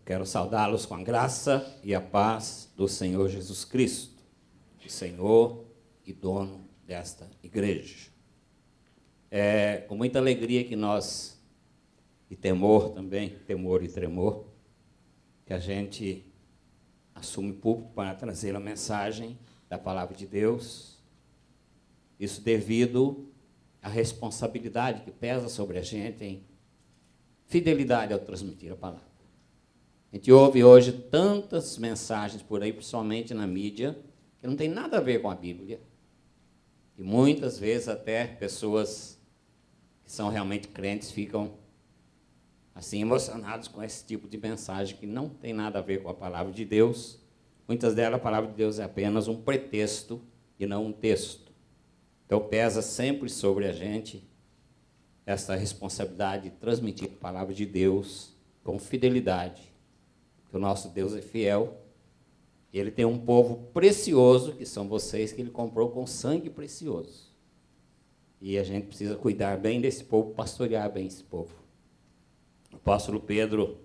Quero saudá-los com a graça e a paz do Senhor Jesus Cristo, o Senhor e dono desta igreja. É com muita alegria que nós, e temor também, temor e tremor, que a gente assume o púlpito para trazer a mensagem da palavra de Deus. Isso devido à responsabilidade que pesa sobre a gente em fidelidade ao transmitir a palavra. A gente ouve hoje tantas mensagens por aí, principalmente na mídia, que não tem nada a ver com a Bíblia. E muitas vezes até pessoas que são realmente crentes ficam assim emocionados com esse tipo de mensagem que não tem nada a ver com a palavra de Deus. Muitas delas, a palavra de Deus é apenas um pretexto e não um texto. Então pesa sempre sobre a gente essa responsabilidade de transmitir a palavra de Deus com fidelidade. Que o nosso Deus é fiel, e Ele tem um povo precioso, que são vocês, que Ele comprou com sangue precioso. E a gente precisa cuidar bem desse povo, pastorear bem esse povo. O apóstolo Pedro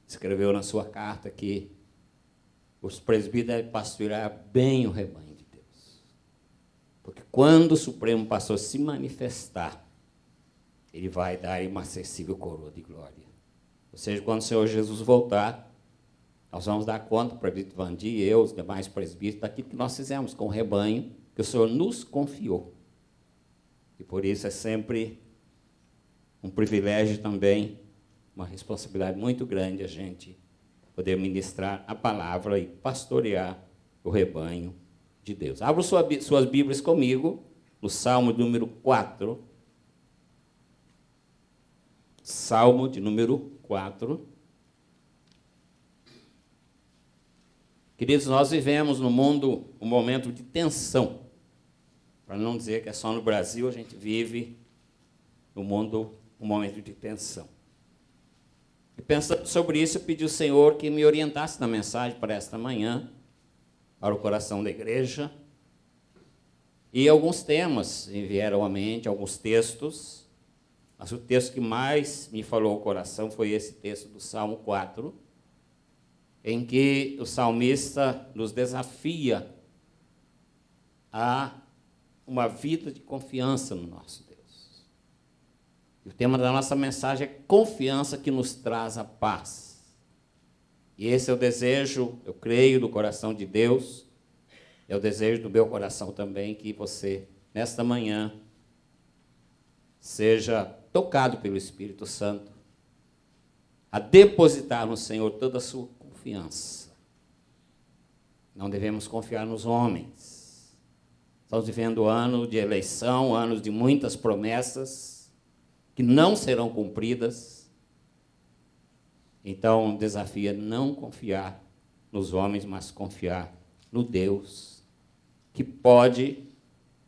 escreveu na sua carta que os presbíteros devem pastorear bem o rebanho de Deus. Porque quando o Supremo Pastor se manifestar, Ele vai dar uma acessível coroa de glória. Ou seja, quando o Senhor Jesus voltar, nós vamos dar conta, o presbítero Vandi e eu, os demais presbíteros, daquilo que nós fizemos com o rebanho, que o Senhor nos confiou. E por isso é sempre um privilégio também, uma responsabilidade muito grande a gente poder ministrar a palavra e pastorear o rebanho de Deus. Abra suas Bíblias comigo, no Salmo número 4. Salmo de número 4. Queridos, nós vivemos no mundo um momento de tensão. Para não dizer que é só no Brasil, a gente vive no mundo um momento de tensão. E pensando sobre isso, eu pedi ao Senhor que me orientasse na mensagem para esta manhã, para o coração da igreja. E alguns temas me vieram à mente, alguns textos. Mas o texto que mais me falou ao coração foi esse texto do Salmo 4, em que o salmista nos desafia a uma vida de confiança no nosso Deus. E o tema da nossa mensagem é confiança que nos traz a paz. E esse é o desejo, eu creio, do coração de Deus, é o desejo do meu coração também, que você, nesta manhã, seja tocado pelo Espírito Santo, a depositar no Senhor toda a sua confiança. Não devemos confiar nos homens. Estamos vivendo ano de eleição, anos de muitas promessas que não serão cumpridas. Então, o desafio é não confiar nos homens, mas confiar no Deus, que pode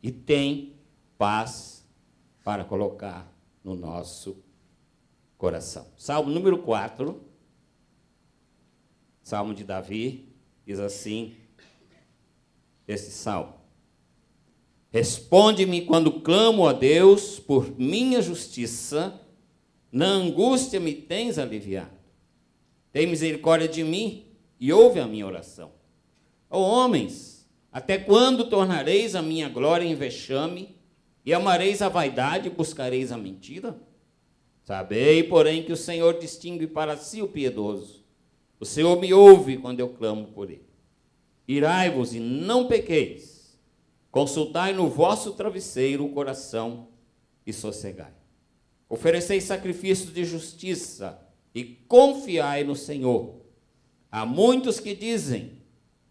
e tem paz para colocar no nosso coração. Salmo número 4, Salmo de Davi, diz assim, esse salmo: responde-me quando clamo a Deus por minha justiça, na angústia me tens aliviado. Tem misericórdia de mim e ouve a minha oração. Ó homens, até quando tornareis a minha glória em vexame, e amareis a vaidade e buscareis a mentira? Sabei, porém, que o Senhor distingue para si o piedoso. O Senhor me ouve quando eu clamo por ele. Irai-vos e não pequeis. Consultai no vosso travesseiro o coração e sossegai. Ofereceis sacrifícios de justiça e confiai no Senhor. Há muitos que dizem: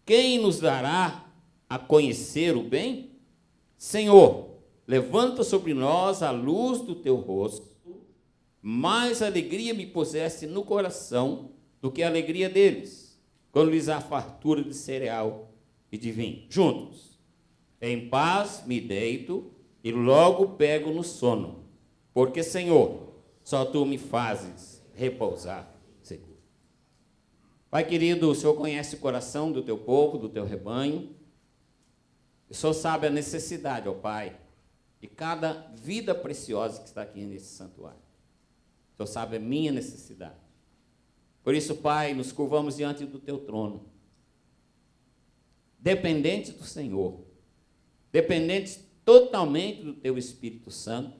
quem nos dará a conhecer o bem? Senhor, levanta sobre nós a luz do teu rosto. Mais alegria me puseste no coração do que a alegria deles, quando lhes há fartura de cereal e de vinho. Juntos, em paz me deito e logo pego no sono, porque, Senhor, só tu me fazes repousar seguro. Pai querido, o Senhor conhece o coração do teu povo, do teu rebanho. O Senhor sabe a necessidade, ó Pai, de cada vida preciosa que está aqui nesse santuário. O Senhor sabe a minha necessidade. Por isso, Pai, nos curvamos diante do teu trono, dependentes do Senhor, dependentes totalmente do teu Espírito Santo,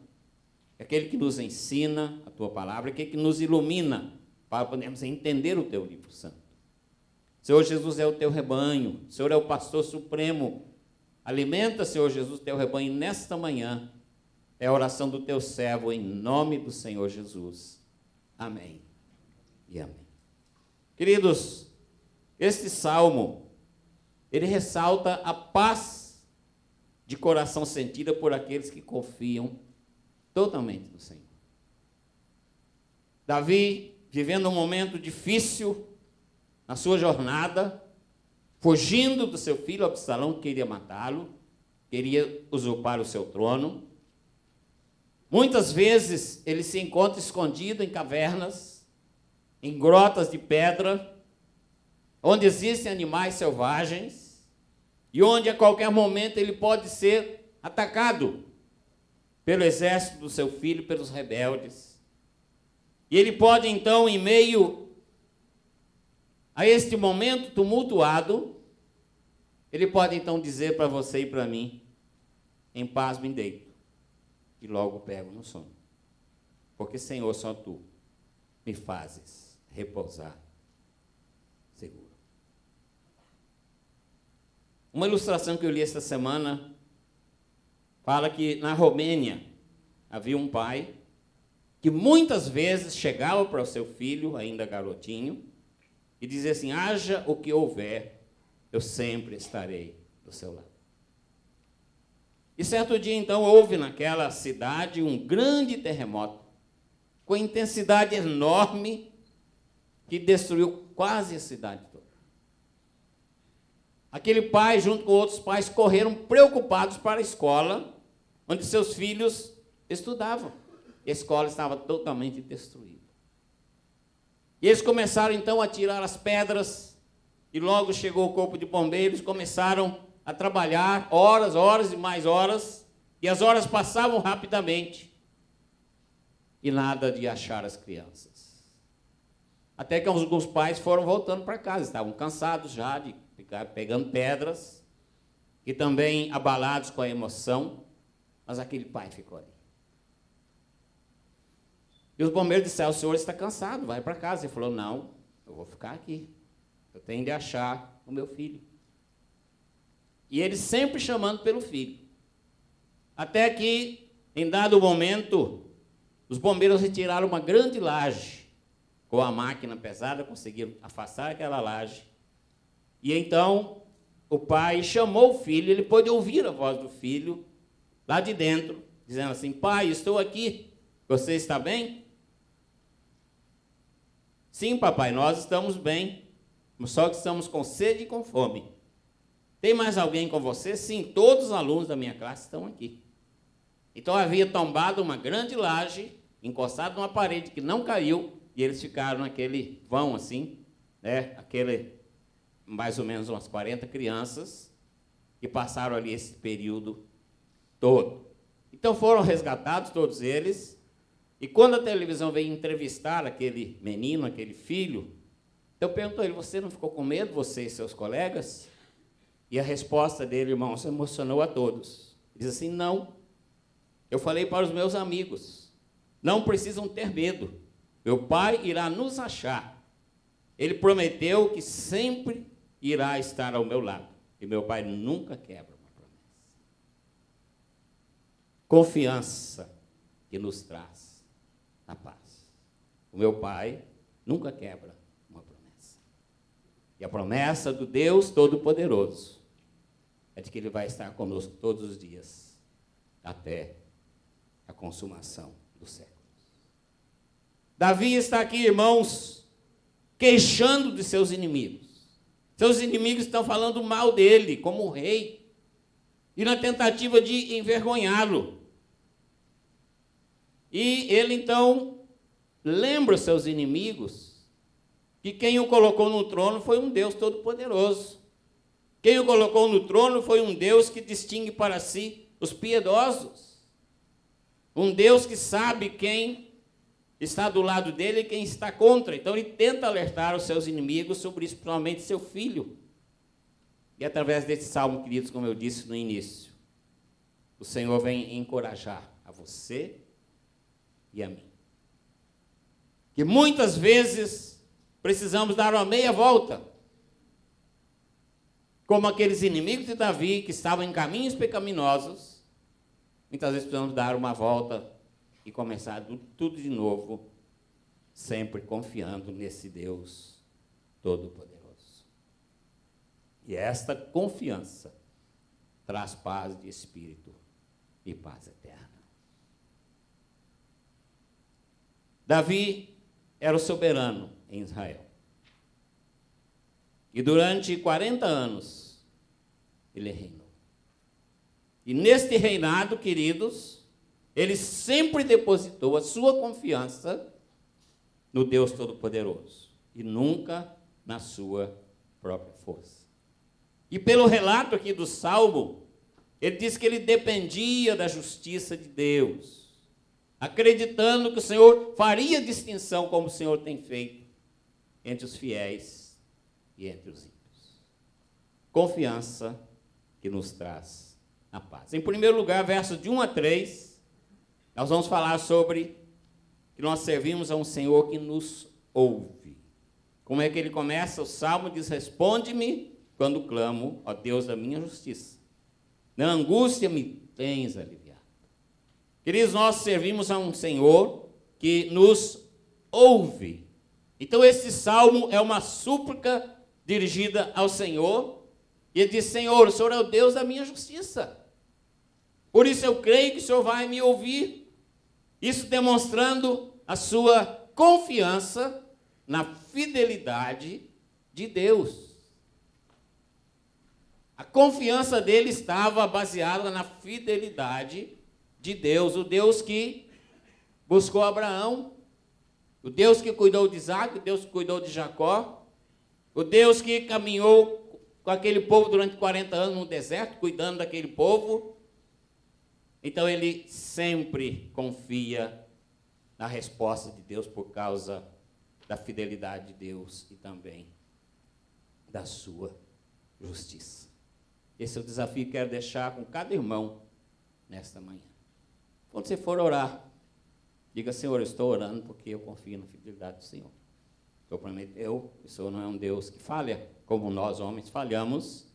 aquele que nos ensina a tua palavra, aquele que nos ilumina para podermos entender o teu livro santo. Senhor Jesus é o teu rebanho, o Senhor é o pastor supremo. Alimenta, Senhor Jesus, o teu rebanho nesta manhã. É a oração do teu servo em nome do Senhor Jesus. Amém e amém. Queridos, este salmo, ele ressalta a paz de coração sentida por aqueles que confiam totalmente no Senhor. Davi, vivendo um momento difícil na sua jornada, fugindo do seu filho Absalão, que queria matá-lo, queria usurpar o seu trono. Muitas vezes ele se encontra escondido em cavernas, em grotas de pedra, onde existem animais selvagens e onde a qualquer momento ele pode ser atacado pelo exército do seu filho, pelos rebeldes. E ele pode então, em meio a este momento tumultuado, ele pode então dizer para você e para mim: em paz me deito e logo pego no sono, porque, Senhor, só tu me fazes repousar seguro. Uma ilustração que eu li esta semana fala que na Romênia havia um pai que muitas vezes chegava para o seu filho, ainda garotinho, e dizia assim: haja o que houver, eu sempre estarei do seu lado. E certo dia, então, houve naquela cidade um grande terremoto, com intensidade enorme, que destruiu quase a cidade toda. Aquele pai, junto com outros pais, correram preocupados para a escola, onde seus filhos estudavam. A escola estava totalmente destruída. E eles começaram, então, a tirar as pedras, e logo chegou o corpo de bombeiros, começaram a trabalhar horas e mais horas, e as horas passavam rapidamente, e nada de achar as crianças. Até que alguns pais foram voltando para casa, estavam cansados já de ficar pegando pedras, e também abalados com a emoção, mas aquele pai ficou ali. E os bombeiros disseram: o senhor está cansado, vai para casa. Ele falou: não, eu vou ficar aqui, eu tenho de achar o meu filho. E ele sempre chamando pelo filho. Até que, em dado momento, os bombeiros retiraram uma grande laje. Com a máquina pesada, conseguiram afastar aquela laje. E então, o pai chamou o filho, ele pôde ouvir a voz do filho, lá de dentro, dizendo assim: pai, estou aqui, você está bem? Sim, papai, nós estamos bem, só que estamos com sede e com fome. Tem mais alguém com você? Sim, todos os alunos da minha classe estão aqui. Então havia tombado uma grande laje, encostado numa parede que não caiu, e eles ficaram naquele vão assim, né? Aquele, mais ou menos umas 40 crianças, que passaram ali esse período todo. Então foram resgatados todos eles, e quando a televisão veio entrevistar aquele menino, aquele filho, então perguntou ele: você não ficou com medo, você e seus colegas? E a resposta dele, irmãos, emocionou a todos. Diz assim: não, eu falei para os meus amigos, não precisam ter medo, meu pai irá nos achar. Ele prometeu que sempre irá estar ao meu lado, e meu pai nunca quebra uma promessa. Confiança que nos traz a paz. O meu pai nunca quebra uma promessa. E a promessa do Deus Todo-Poderoso é de que Ele vai estar conosco todos os dias, até a consumação dos séculos. Davi está aqui, irmãos, queixando de seus inimigos. Seus inimigos estão falando mal dele, como rei, e na tentativa de envergonhá-lo. E ele, então, lembra os seus inimigos que quem o colocou no trono foi um Deus Todo-Poderoso. Quem o colocou no trono foi um Deus que distingue para si os piedosos. Um Deus que sabe quem está do lado dele e quem está contra. Então ele tenta alertar os seus inimigos sobre isso, principalmente seu filho. E através desse salmo, queridos, como eu disse no início, o Senhor vem encorajar a você e a mim. Que muitas vezes precisamos dar uma meia volta. Como aqueles inimigos de Davi que estavam em caminhos pecaminosos, muitas vezes precisamos dar uma volta e começar tudo de novo, sempre confiando nesse Deus Todo-Poderoso. E esta confiança traz paz de espírito e paz eterna. Davi era o soberano em Israel. E durante 40 anos, ele reinou. E neste reinado, queridos, ele sempre depositou a sua confiança no Deus Todo-Poderoso. E nunca na sua própria força. E pelo relato aqui do Salmo, ele diz que ele dependia da justiça de Deus, acreditando que o Senhor faria distinção, como o Senhor tem feito, entre os fiéis e entre os ímpios. Confiança que nos traz a paz. Em primeiro lugar, versos de 1 a 3, nós vamos falar sobre que nós servimos a um Senhor que nos ouve. Como é que ele começa? O Salmo diz: responde-me quando clamo, ó Deus da minha justiça. Na angústia me tens aliviado. Queridos, nós servimos a um Senhor que nos ouve. Então esse salmo é uma súplica dirigida ao Senhor. E ele diz: Senhor, o Senhor é o Deus da minha justiça. Por isso eu creio que o Senhor vai me ouvir. Isso demonstrando a sua confiança na fidelidade de Deus. A confiança dele estava baseada na fidelidade de Deus, o Deus que buscou Abraão, o Deus que cuidou de Isaac, o Deus que cuidou de Jacó, o Deus que caminhou com aquele povo durante 40 anos no deserto, cuidando daquele povo. Então ele sempre confia na resposta de Deus por causa da fidelidade de Deus e também da sua justiça. Esse é o desafio que quero deixar com cada irmão nesta manhã. Quando você for orar, diga: Senhor, eu estou orando porque eu confio na fidelidade do Senhor. O Senhor prometeu que o Senhor não é um Deus que falha, como nós homens falhamos,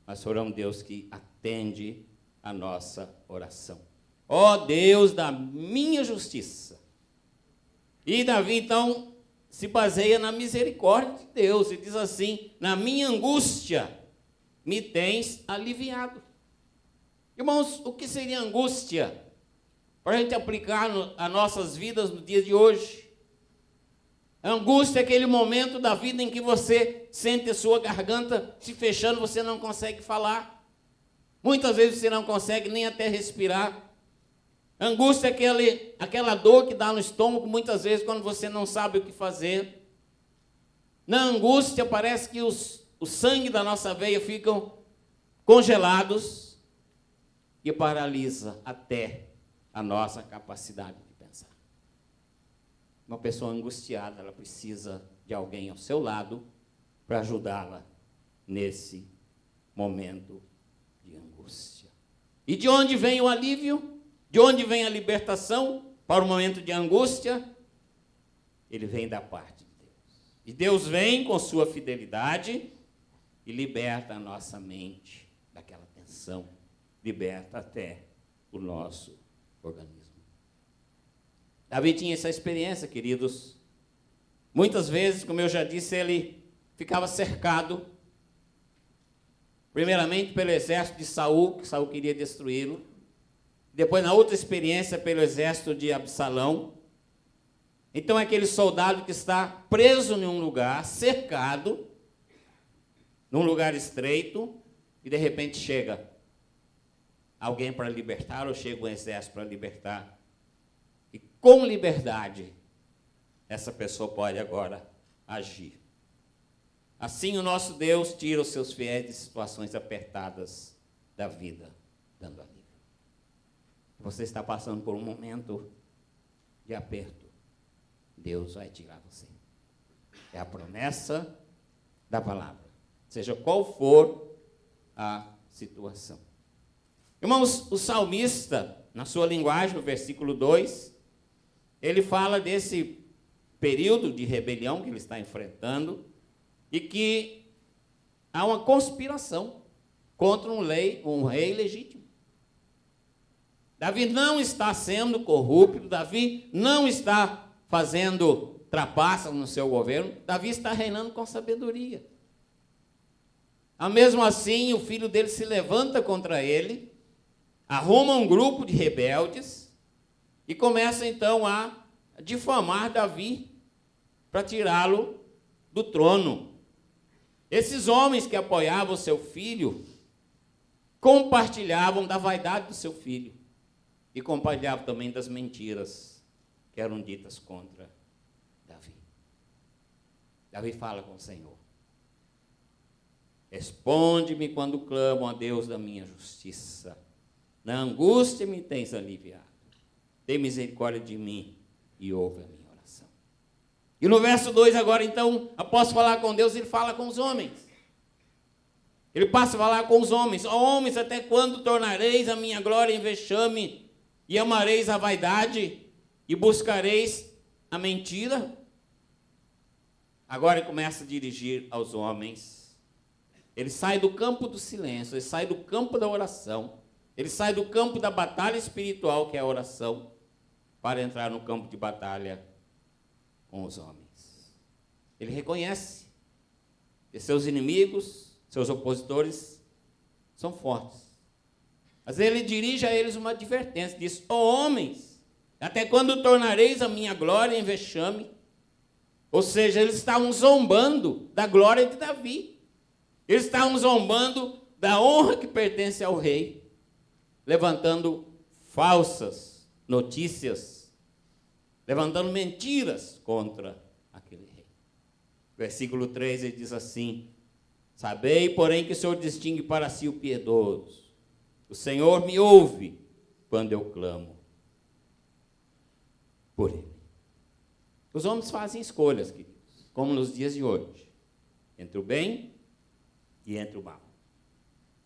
mas o Senhor é um Deus que atende a nossa oração. Ó Deus da minha justiça. E Davi, então, se baseia na misericórdia de Deus e diz assim: na minha angústia me tens aliviado. Irmãos, o que seria angústia? Para a gente aplicar a nossas vidas no dia de hoje. A angústia é aquele momento da vida em que você sente a sua garganta se fechando, você não consegue falar. Muitas vezes você não consegue nem até respirar. A angústia é aquela dor que dá no estômago, muitas vezes, quando você não sabe o que fazer. Na angústia, parece que o sangue da nossa veia ficam congelados e paralisa até a nossa capacidade de pensar. Uma pessoa angustiada, ela precisa de alguém ao seu lado para ajudá-la nesse momento de angústia. E de onde vem o alívio? De onde vem a libertação para o momento de angústia? Ele vem da parte de Deus. E Deus vem com sua fidelidade e liberta a nossa mente daquela tensão, liberta até o nosso organismo. Davi tinha essa experiência, queridos. Muitas vezes, como eu já disse, ele ficava cercado, primeiramente pelo exército de Saul, que Saul queria destruí-lo. Depois, na outra experiência, pelo exército de Absalão. Então, é aquele soldado que está preso em um lugar, cercado, num lugar estreito, e de repente chega alguém para libertar, ou chega um exército para libertar. E com liberdade, essa pessoa pode agora agir. Assim o nosso Deus tira os seus fiéis de situações apertadas da vida, dando alívio. Você está passando por um momento de aperto. Deus vai tirar você. É a promessa da palavra, seja qual for a situação. Irmãos, o salmista, na sua linguagem, no versículo 2, ele fala desse período de rebelião que ele está enfrentando e que há uma conspiração contra um rei legítimo. Davi não está sendo corrupto, Davi não está fazendo trapaças no seu governo, Davi está reinando com sabedoria. Mesmo assim, o filho dele se levanta contra ele, arruma um grupo de rebeldes e começa então a difamar Davi para tirá-lo do trono. Esses homens que apoiavam seu filho compartilhavam da vaidade do seu filho e compartilhavam também das mentiras que eram ditas contra Davi. Davi fala com o Senhor: responde-me quando clamo a Deus da minha justiça. Na angústia me tens aliviado. Tem misericórdia de mim e ouve a minha oração. E no verso 2 agora, então, após falar com Deus, ele fala com os homens. Ele passa a falar com os homens: ó homens, até quando tornareis a minha glória em vexame e amareis a vaidade e buscareis a mentira? Agora ele começa a dirigir aos homens. Ele sai do campo do silêncio, ele sai do campo da oração, ele sai do campo da batalha espiritual, que é a oração, para entrar no campo de batalha com os homens. Ele reconhece que seus inimigos, seus opositores, são fortes. Mas ele dirige a eles uma advertência, diz: ó homens, até quando tornareis a minha glória em vexame? Ou seja, eles estavam zombando da glória de Davi. Eles estavam zombando da honra que pertence ao rei, levantando falsas notícias, levantando mentiras contra aquele rei. Versículo 3, ele diz assim: sabei, porém, que o Senhor distingue para si o piedoso. O Senhor me ouve quando eu clamo por ele. Os homens fazem escolhas, queridos, como nos dias de hoje, entre o bem e entre o mal.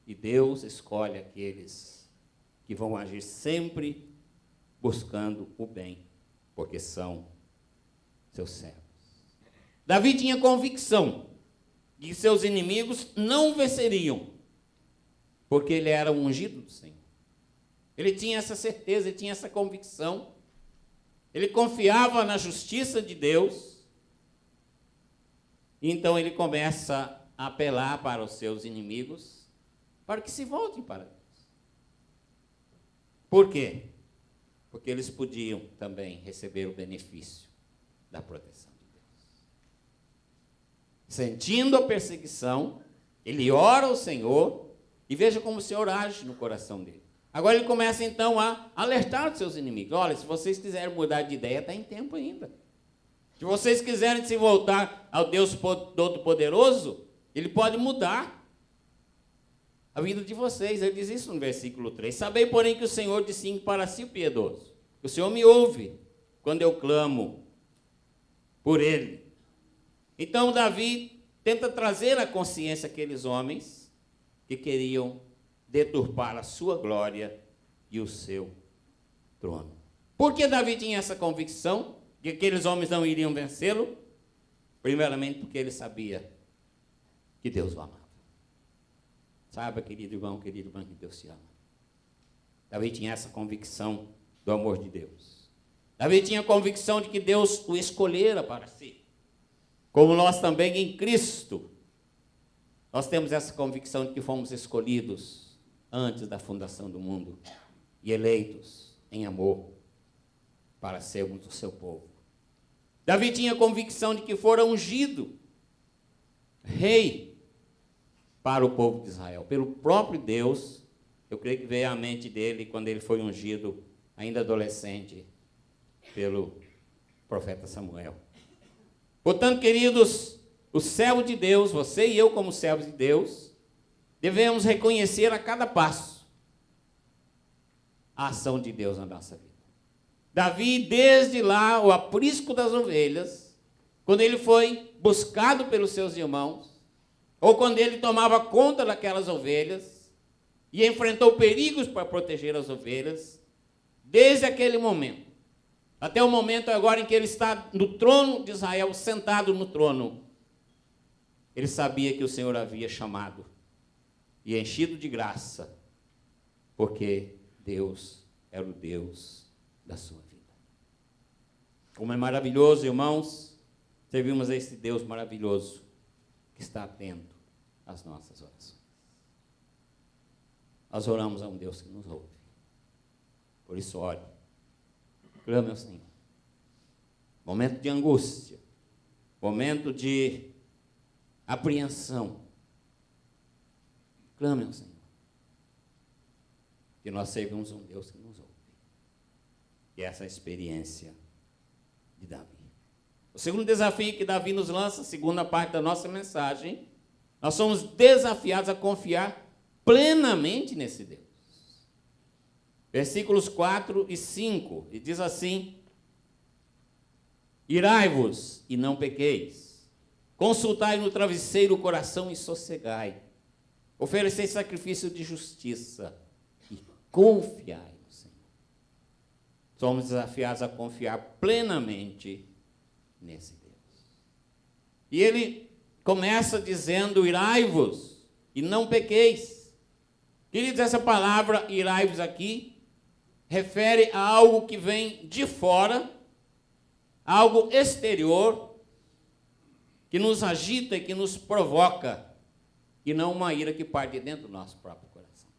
E Deus escolhe aqueles que vão agir sempre buscando o bem, porque são seus servos. Davi tinha convicção de que seus inimigos não venceriam, porque ele era o ungido do Senhor. Ele tinha essa certeza, ele tinha essa convicção. Ele confiava na justiça de Deus. E então ele começa a apelar para os seus inimigos para que se voltem para Deus. Por quê? Porque eles podiam também receber o benefício da proteção de Deus. Sentindo a perseguição, ele ora ao Senhor e veja como o Senhor age no coração dele. Agora ele começa então a alertar os seus inimigos: olha, se vocês quiserem mudar de ideia, está em tempo ainda. Se vocês quiserem se voltar ao Deus Todo-Poderoso, Ele pode mudar a vida de vocês. Ele diz isso no versículo 3. Sabei, porém, que o Senhor distingue para si o piedoso. O Senhor me ouve quando eu clamo por Ele. Então Davi tenta trazer à consciência aqueles homens que queriam deturpar a sua glória e o seu trono. Por que Davi tinha essa convicção de que aqueles homens não iriam vencê-lo? Primeiramente porque ele sabia que Deus o amava. Saiba, querido irmão, que Deus te ama. Davi tinha essa convicção do amor de Deus. Davi tinha a convicção de que Deus o escolhera para si. Como nós também em Cristo, nós temos essa convicção de que fomos escolhidos antes da fundação do mundo e eleitos em amor para sermos o seu povo. Davi tinha a convicção de que fora ungido rei para o povo de Israel, pelo próprio Deus. Eu creio que veio à mente dele quando ele foi ungido, ainda adolescente, pelo profeta Samuel. Portanto, queridos, o servo de Deus, você e eu como servos de Deus, devemos reconhecer a cada passo a ação de Deus na nossa vida. Davi, desde lá, o aprisco das ovelhas, quando ele foi buscado pelos seus irmãos, ou quando ele tomava conta daquelas ovelhas e enfrentou perigos para proteger as ovelhas, desde aquele momento, até o momento agora em que ele está no trono de Israel, sentado no trono, ele sabia que o Senhor havia chamado e enchido de graça, porque Deus era o Deus da sua vida. Como é maravilhoso, irmãos, servimos a esse Deus maravilhoso que está atento às nossas orações. Nós oramos a um Deus que nos ouve. Por isso, ore. Clame ao Senhor. Momento de angústia, momento de apreensão. Clame ao Senhor. Que nós servimos um Deus que nos ouve. E essa é a experiência de Davi. O segundo desafio que Davi nos lança, a segunda parte da nossa mensagem, nós somos desafiados a confiar plenamente nesse Deus. Versículos 4 e 5, e diz assim: irai-vos e não pequeis, consultai no travesseiro o coração e sossegai, oferecei sacrifício de justiça e confiai no Senhor. Somos desafiados a confiar plenamente nesse Deus. E ele começa dizendo: irai-vos e não pequeis. Queridos, essa palavra irai-vos aqui refere a algo que vem de fora, algo exterior, que nos agita e que nos provoca, e não uma ira que parte de dentro do nosso próprio coração.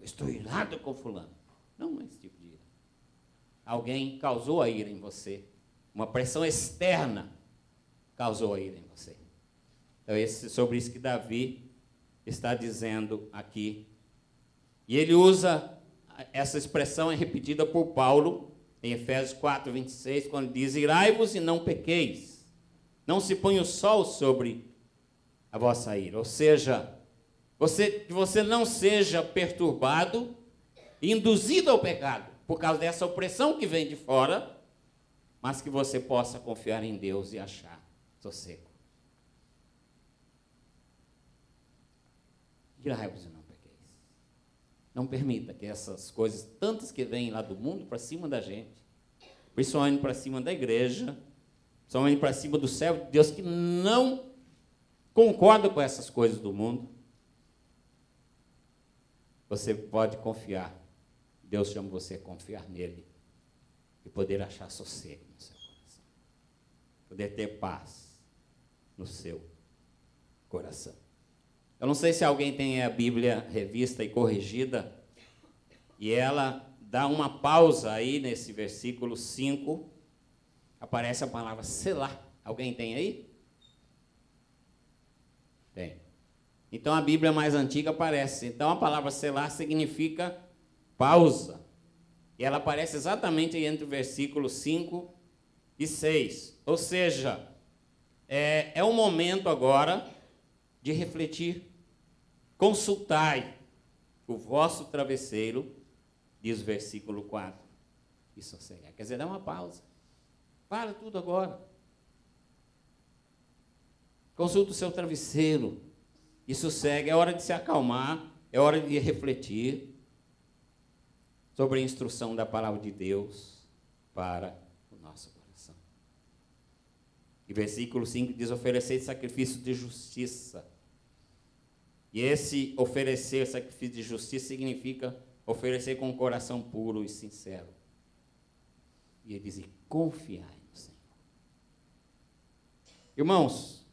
Eu estou irado com fulano. Não é esse tipo de ira. Alguém causou a ira em você. Uma pressão externa causou a ira em você. Então, sobre isso que Davi está dizendo aqui. E ele usa, essa expressão é repetida por Paulo, em Efésios 4, 26, quando diz: irai-vos e não pequeis. Não se ponha o sol sobre a vossa ira. Ou seja, que você não seja perturbado, induzido ao pecado, por causa dessa opressão que vem de fora, mas que você possa confiar em Deus e achar sossego. Irai-vos e não pequeis. Não permita que essas coisas, tantas que vêm lá do mundo, para cima da gente, principalmente para cima da igreja, principalmente para cima do servo de Deus, que não concorda com essas coisas do mundo, você pode confiar. Deus chama você a confiar nele e poder achar sossego no seu coração. Poder ter paz no seu coração. Eu não sei se alguém tem a Bíblia revista e corrigida, e ela dá uma pausa aí nesse versículo 5, aparece a palavra Selá. Alguém tem aí? Tem. Então a Bíblia mais antiga aparece. Então a palavra Selá significa pausa. E ela aparece exatamente entre o versículo 5 e 6. Ou seja, é um momento agora de refletir. Consultai o vosso travesseiro, diz o versículo 4, e sossegai. Quer dizer, dá uma pausa. Para tudo agora. Consulta o seu travesseiro e sossegue. É hora de se acalmar, é hora de refletir sobre a instrução da palavra de Deus para o nosso coração. E versículo 5 diz: oferecei sacrifício de justiça. E esse oferecer sacrifício de justiça significa oferecer com um coração puro e sincero. E ele diz: confiai no Senhor. Irmãos,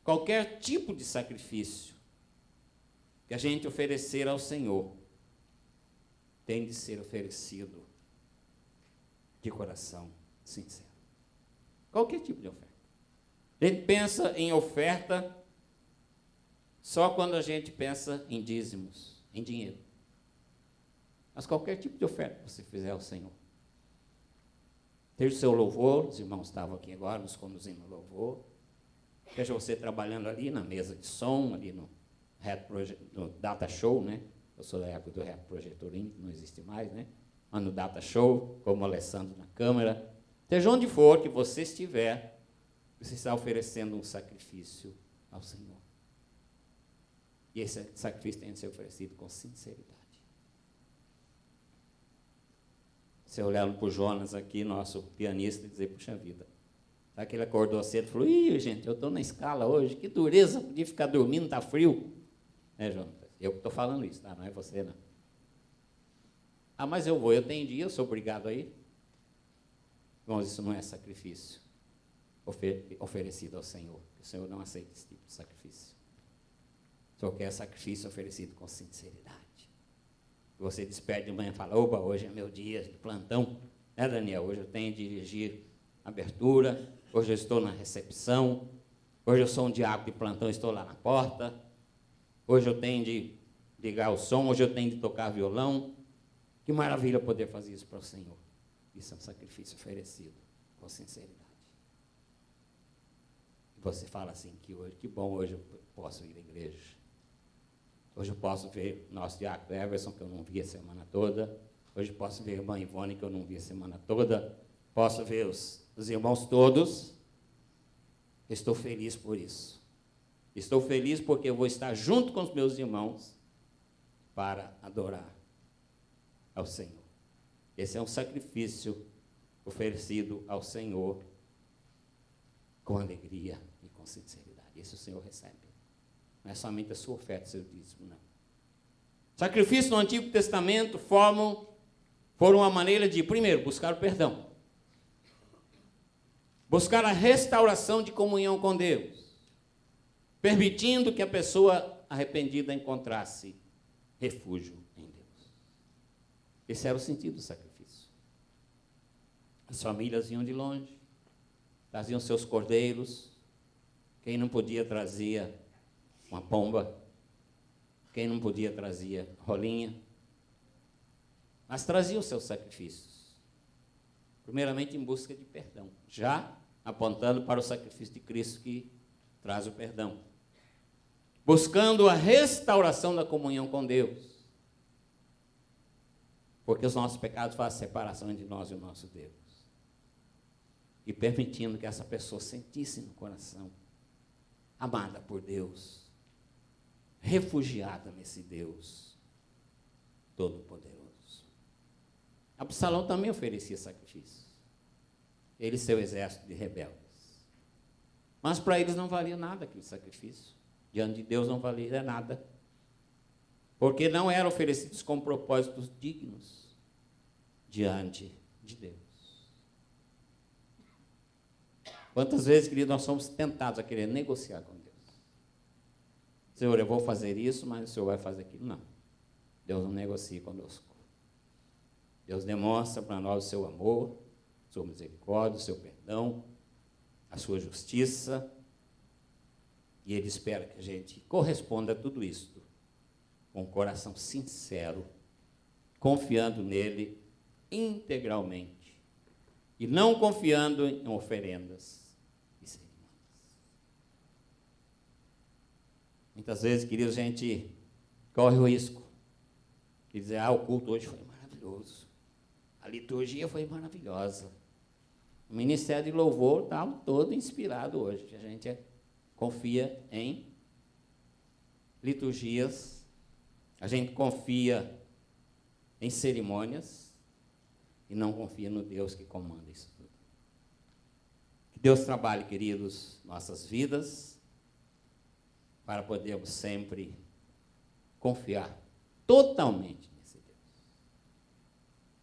qualquer tipo de sacrifício que a gente oferecer ao Senhor tem de ser oferecido de coração sincero. Qualquer tipo de oferta. A gente pensa em oferta só quando a gente pensa em dízimos, em dinheiro. Mas qualquer tipo de oferta que você fizer ao Senhor. Seja o seu louvor, os irmãos estavam aqui agora nos conduzindo no louvor. Seja você trabalhando ali na mesa de som, ali no Data Show, né? Eu sou da época do Reto Projetorinho, que não existe mais, né? no data show, como o Alessandro na câmera, seja onde for que você estiver, você está oferecendo um sacrifício ao Senhor. E esse sacrifício tem que ser oferecido com sinceridade. Você olhando para o Jonas aqui, nosso pianista, e dizer, puxa vida, sabe que ele acordou cedo e falou, ih, gente, eu estou na escala hoje, que dureza, podia ficar dormindo, está frio. Né, Jonas? Eu estou falando isso, tá? Não é você, não. Ah, mas eu vou, eu tenho dia, eu sou obrigado a ir. Irmãos, isso não é sacrifício oferecido ao Senhor. O Senhor não aceita esse tipo de sacrifício. O Senhor quer sacrifício oferecido com sinceridade. Você despede de manhã e fala, opa, hoje é meu dia de plantão. Né, Daniel? Hoje eu tenho de dirigir a abertura, hoje eu estou na recepção, hoje eu sou um diácono de plantão, estou lá na porta, hoje eu tenho de ligar o som, hoje eu tenho de tocar violão. Que maravilha poder fazer isso para o Senhor. Isso é um sacrifício oferecido com sinceridade. E você fala assim, que bom, hoje eu posso ir à igreja. Hoje eu posso ver nosso diácono Everson, que eu não vi a semana toda. Hoje eu posso ver a irmã Ivone, que eu não vi a semana toda. Posso ver os irmãos todos. Estou feliz por isso. Estou feliz porque eu vou estar junto com os meus irmãos para adorar ao Senhor. Esse é um sacrifício oferecido ao Senhor com alegria e com sinceridade. Isso o Senhor recebe. Não é somente a sua oferta, seu dízimo, não. Sacrifícios no Antigo Testamento foram uma maneira de, primeiro, buscar o perdão. Buscar a restauração de comunhão com Deus. Permitindo que a pessoa arrependida encontrasse refúgio em Deus. Esse era o sentido do sacrifício. As famílias vinham de longe, traziam seus cordeiros. Quem não podia trazia uma pomba. Quem não podia trazia rolinha. Mas traziam seus sacrifícios. Primeiramente em busca de perdão. Já apontando para o sacrifício de Cristo que traz o perdão. Buscando a restauração da comunhão com Deus. Porque os nossos pecados fazem separação entre nós e o nosso Deus. E permitindo que essa pessoa sentisse no coração, amada por Deus, refugiada nesse Deus Todo-Poderoso. Absalão também oferecia sacrifício. Ele e seu exército de rebeldes. Mas para eles não valia nada aquele sacrifício. Diante de Deus não valia nada. Porque não eram oferecidos com propósitos dignos diante de Deus. Quantas vezes, querido, nós somos tentados a querer negociar com Deus. Senhor, eu vou fazer isso, mas o Senhor vai fazer aquilo. Não. Deus não negocia conosco. Deus demonstra para nós o seu amor, a sua misericórdia, o seu perdão, a sua justiça. E Ele espera que a gente corresponda a tudo isso com um coração sincero, confiando nele integralmente e não confiando em oferendas e cerimônias. Muitas vezes, queridos, a gente corre o risco de dizer, o culto hoje foi maravilhoso, a liturgia foi maravilhosa, o ministério de louvor está todo inspirado hoje. A gente confia em liturgias, a gente confia em cerimônias e não confia no Deus que comanda isso tudo. Que Deus trabalhe, queridos, nossas vidas para podermos sempre confiar totalmente nesse Deus.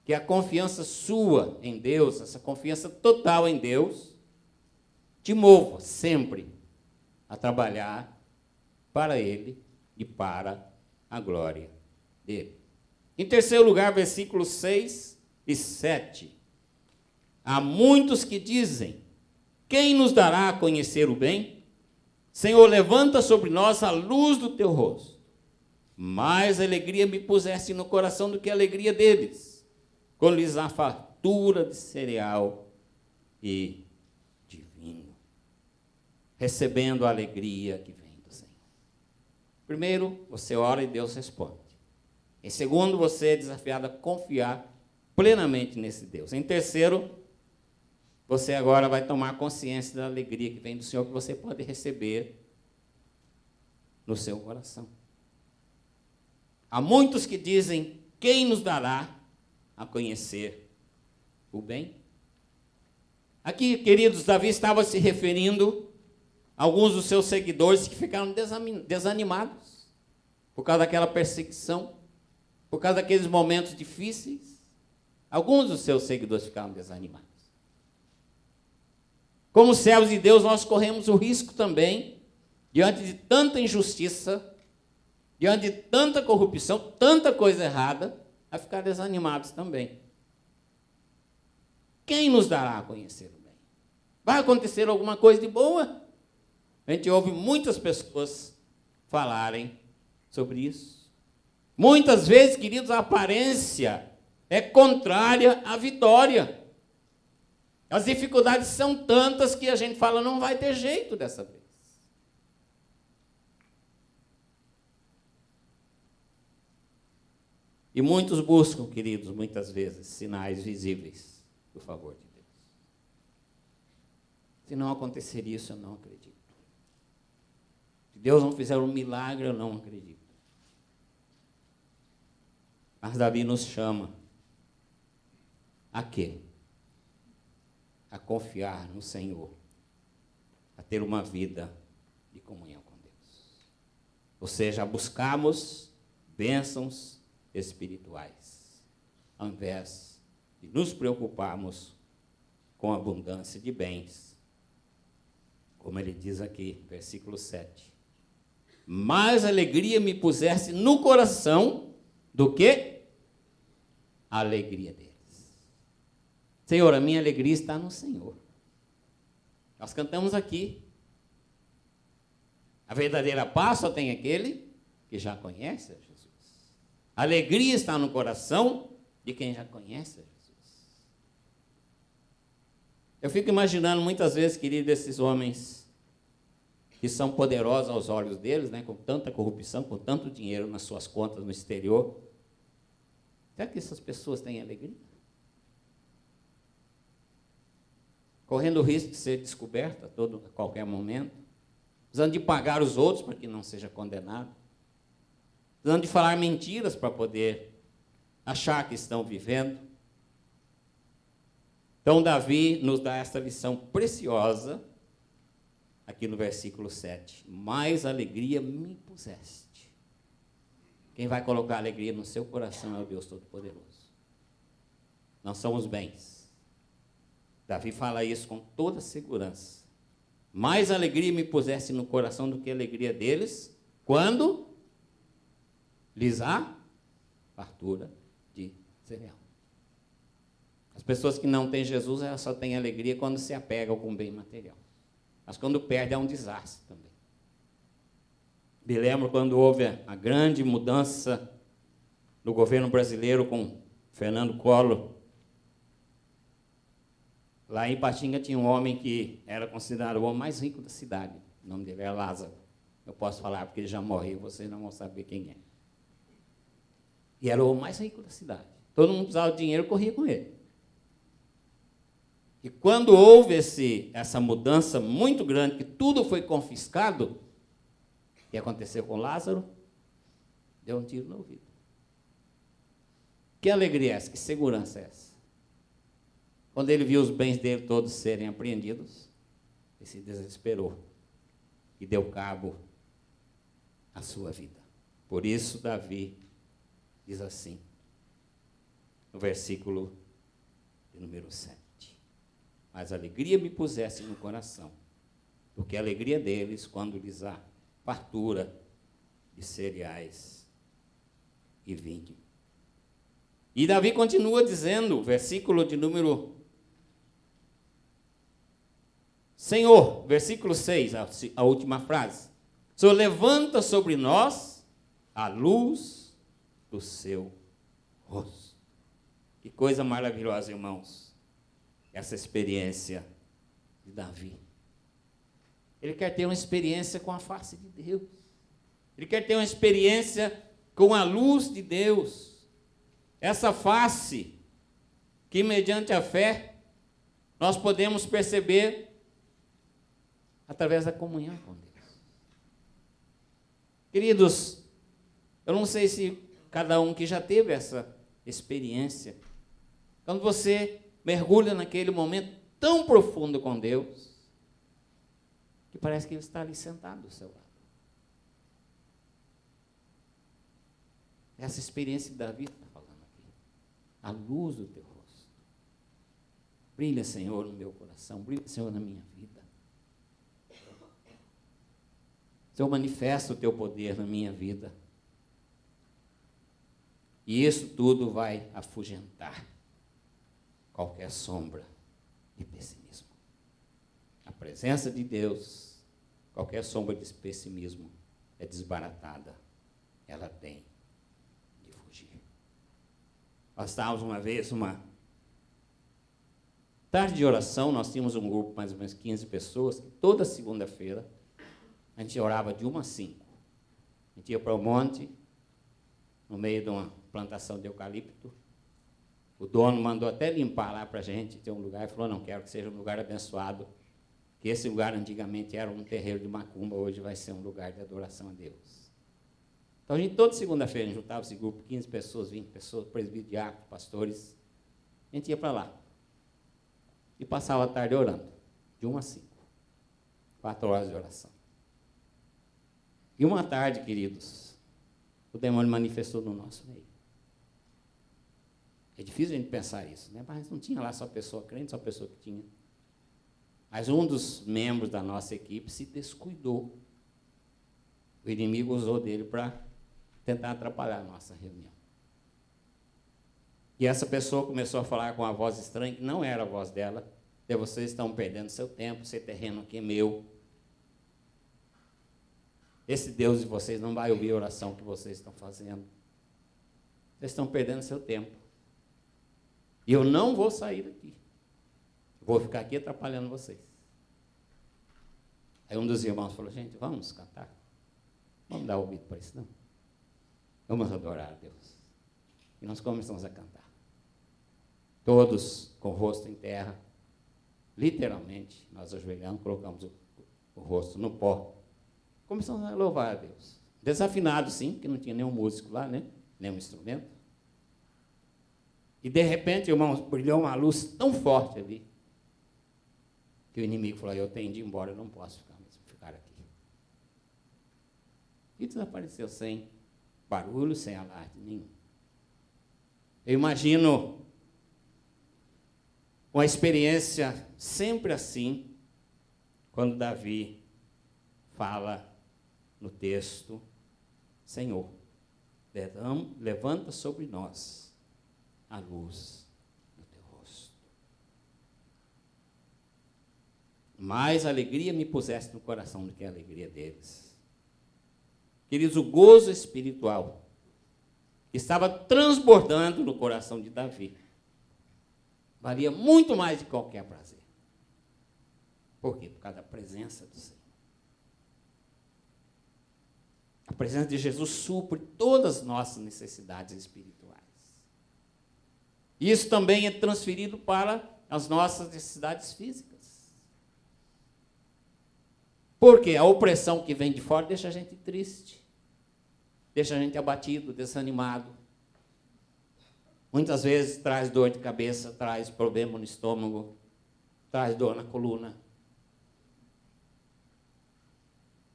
Que a confiança sua em Deus, essa confiança total em Deus, te mova sempre a trabalhar para Ele e para a glória dele. Em terceiro lugar, versículos 6 e 7. Há muitos que dizem, quem nos dará a conhecer o bem? Senhor, levanta sobre nós a luz do teu rosto. Mais alegria me puseste no coração do que a alegria deles, quando lhes há fartura de cereal e de vinho, recebendo a alegria que vem do Senhor. Primeiro, você ora e Deus responde. Em segundo, você é desafiado a confiar plenamente nesse Deus. Em terceiro, você agora vai tomar consciência da alegria que vem do Senhor, que você pode receber no seu coração. Há muitos que dizem: quem nos dará a conhecer o bem? Aqui, queridos, Davi estava se referindo a alguns dos seus seguidores que ficaram desanimados por causa daquela perseguição, por causa daqueles momentos difíceis. Alguns dos seus seguidores ficaram desanimados. Como servos de Deus, nós corremos o risco também, diante de tanta injustiça, diante de tanta corrupção, tanta coisa errada, a ficar desanimados também. Quem nos dará a conhecer o bem? Vai acontecer alguma coisa de boa? A gente ouve muitas pessoas falarem sobre isso. Muitas vezes, queridos, a aparência é contrária à vitória. As dificuldades são tantas que a gente fala: não vai ter jeito dessa vez. E muitos buscam, queridos, muitas vezes, sinais visíveis do favor de Deus. Se não acontecer isso, eu não acredito. Se Deus não fizer um milagre, eu não acredito. Mas Davi nos chama a quê? A confiar no Senhor, a ter uma vida de comunhão com Deus. Ou seja, a buscarmos bênçãos espirituais, ao invés de nos preocuparmos com a abundância de bens. Como ele diz aqui, versículo 7. Mais alegria me pusesse no coração do que a alegria deles. Senhor, a minha alegria está no Senhor. Nós cantamos aqui: a verdadeira paz só tem aquele que já conhece a Jesus. A alegria está no coração de quem já conhece a Jesus. Eu fico imaginando muitas vezes, querido, esses homens que são poderosos aos olhos deles, né, com tanta corrupção, com tanto dinheiro nas suas contas no exterior. Será que essas pessoas têm alegria? Correndo o risco de ser descoberta a qualquer momento, precisando de pagar os outros para que não seja condenado, precisando de falar mentiras para poder achar que estão vivendo. Então, Davi nos dá esta lição preciosa, aqui no versículo 7. Mais alegria me puseste. Quem vai colocar alegria no seu coração é o Deus Todo-Poderoso. Não são os bens. Davi fala isso com toda segurança. Mais alegria me puseste no coração do que a alegria deles, quando lhes há fartura de cereal. As pessoas que não têm Jesus, elas só têm alegria quando se apegam com bem material. Mas quando perde, é um desastre também. Me lembro quando houve a grande mudança no governo brasileiro com Fernando Collor. Lá em Ipatinga tinha um homem que era considerado o homem mais rico da cidade. O nome dele era Lázaro. Eu posso falar porque ele já morreu, vocês não vão saber quem é. E era o homem mais rico da cidade. Todo mundo precisava de dinheiro, corria com ele. E quando houve essa mudança muito grande, que tudo foi confiscado, o que aconteceu com Lázaro? Deu um tiro no ouvido. Que alegria é essa? Que segurança é essa? Quando ele viu os bens dele todos serem apreendidos, ele se desesperou e deu cabo à sua vida. Por isso, Davi diz assim, no versículo de número 7. Mas alegria me pusesse no coração, porque a alegria deles, quando lhes há fartura de cereais e vinho. E Davi continua dizendo, versículo de número Senhor, versículo 6, a última frase. Senhor, levanta sobre nós a luz do seu rosto. Que coisa maravilhosa, irmãos, essa experiência de Davi. Ele quer ter uma experiência com a face de Deus. Ele quer ter uma experiência com a luz de Deus. Essa face que mediante a fé nós podemos perceber através da comunhão com Deus. Queridos, eu não sei se cada um que já teve essa experiência, quando você mergulha naquele momento tão profundo com Deus, que parece que Ele está ali sentado do seu lado. Essa experiência que Davi está falando aqui. A luz do teu rosto. Brilha, Senhor, no meu coração. Brilha, Senhor, na minha vida. Senhor, manifesta o teu poder na minha vida. E isso tudo vai afugentar qualquer sombra de pessimismo. A presença de Deus, qualquer sombra de pessimismo é desbaratada. Ela tem de fugir. Nós estávamos uma vez, uma tarde de oração, nós tínhamos um grupo, mais ou menos 15 pessoas, que toda segunda-feira a gente orava de 1 às 5. A gente ia para o monte, no meio de uma plantação de eucalipto. O dono mandou até limpar lá para a gente, ter um lugar, e falou, não, quero que seja um lugar abençoado, que esse lugar antigamente era um terreiro de macumba, hoje vai ser um lugar de adoração a Deus. Então, a gente, toda segunda-feira, a gente juntava esse grupo, 15 pessoas, 20 pessoas, presbíteros, diáconos, pastores, a gente ia para lá. E passava a tarde orando, de 1 às 5. 4 horas de oração. E uma tarde, queridos, o demônio manifestou no nosso meio. É difícil a gente pensar isso, né? Mas não tinha lá só pessoa crente, só pessoa que tinha. Mas um dos membros da nossa equipe se descuidou. O inimigo usou dele para tentar atrapalhar a nossa reunião. E essa pessoa começou a falar com uma voz estranha, que não era a voz dela. Vocês estão perdendo seu tempo, esse terreno aqui é meu. Esse Deus de vocês não vai ouvir a oração que vocês estão fazendo. Vocês estão perdendo seu tempo. E eu não vou sair daqui. Vou ficar aqui atrapalhando vocês. Aí um dos irmãos falou, gente, vamos cantar. Vamos dar ouvido para isso, não? Vamos adorar a Deus. E nós começamos a cantar. Todos com o rosto em terra. Literalmente, nós ajoelhamos, colocamos o rosto no pó. Começamos a louvar a Deus. Desafinado, sim, porque não tinha nenhum músico lá, né? Nenhum instrumento. E, de repente, irmãos, brilhou uma luz tão forte ali, que o inimigo falou, eu tenho de ir embora, eu não posso ficar aqui. E desapareceu sem barulho, sem alarde nenhum. Eu imagino uma experiência sempre assim, quando Davi fala no texto, Senhor, levanta sobre nós a luz do teu rosto. Mais alegria me puseste no coração do que a alegria deles. Queridos, o gozo espiritual que estava transbordando no coração de Davi valia muito mais de qualquer prazer. Por quê? Por causa da presença do Senhor. A presença de Jesus supre todas as nossas necessidades espirituais. Isso também é transferido para as nossas necessidades físicas. Porque a opressão que vem de fora deixa a gente triste, deixa a gente abatido, desanimado. Muitas vezes traz dor de cabeça, traz problema no estômago, traz dor na coluna.